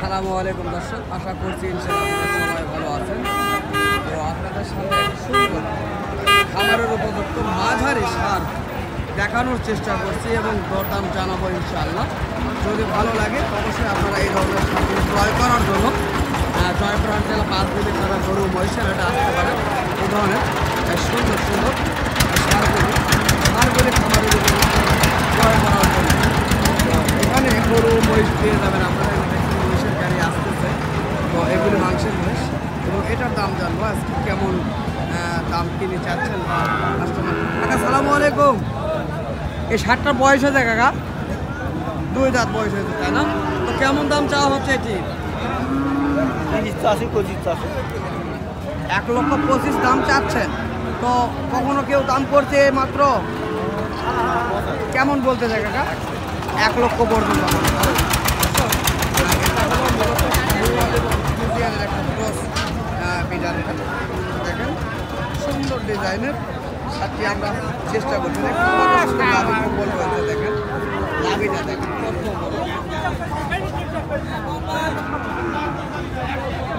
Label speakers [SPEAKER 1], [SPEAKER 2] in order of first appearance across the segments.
[SPEAKER 1] আসসালামু আলাইকুম দর্শক, আশা করছি ইনশাআল্লাহ আপনারা সবাই ভালো আছেন। তো আপনাদের সামনে একটা সুন্দর খামারের উপযুক্ত মাঝারি সার দেখানোর চেষ্টা করছি এবং দরদাম জানাবো ইনশাআল্লাহ। যদি ভালো লাগে অবশ্যই আপনারা এই ধরনের সারগুলো ক্রয় করার জন্য জয়পুরহাট জেলা পাঁচবিবি থানা গরু মহিষাহাটে আসতে পারেন। এই ধরনের সুন্দর সুন্দর সারগুলি খামারের ক্রয় করার জন্য এখানে গরু মহিষ পেয়ে যাবেন আপনারা। মহিষের গাড়ি আসতেছে, তো এগুলি মাংসের মহিষ এবং এটার দাম জানবো আজকে কেমন দাম কিনে চাচ্ছেন কাস্টমার। কাকা সালামু আলাইকুম। এই সারটার বয়স হয়েছে কাকা? 2 দাঁত বয়স হয়েছে, তাই না? তো কেমন দাম চাওয়া হচ্ছে এটি? 1,25,000 দাম চাচ্ছেন। তো কখনো কেউ দাম করছে মাত্র কেমন বলতে চায় কাকা? 1 লক্ষ পর্যন্ত। দেখেন সুন্দর ডিজাইনের সাথে আমরা চেষ্টা করছি। দেখেন লাভিটা দেখেন কত বড়।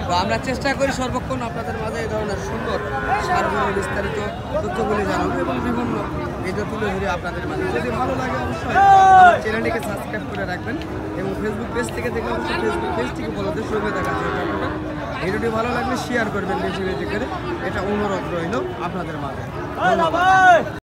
[SPEAKER 1] তো আমরা চেষ্টা করি সর্বক্ষণ আপনাদের মাঝে এই ধরনের সুন্দর সারগুলো বিস্তারিত তথ্যগুলি জানাবো এবং বিভিন্ন ভিডিও তুলে ধরে আপনাদের মাঝে। যদি ভালো লাগে অবশ্যই আমার চ্যানেলটিকে সাবস্ক্রাইব করে রাখবেন এবং ফেসবুক পেজ থেকে দেখলে অবশ্যই ফেসবুক পেজটিকে বলতে সঙ্গে দেখা যায়। ভিডিওটি ভালো লাগলে শেয়ার করবেন বেশি বেশি করে, এটা অনুরোধ রইল আপনাদের মাঝে। ধন্যবাদ।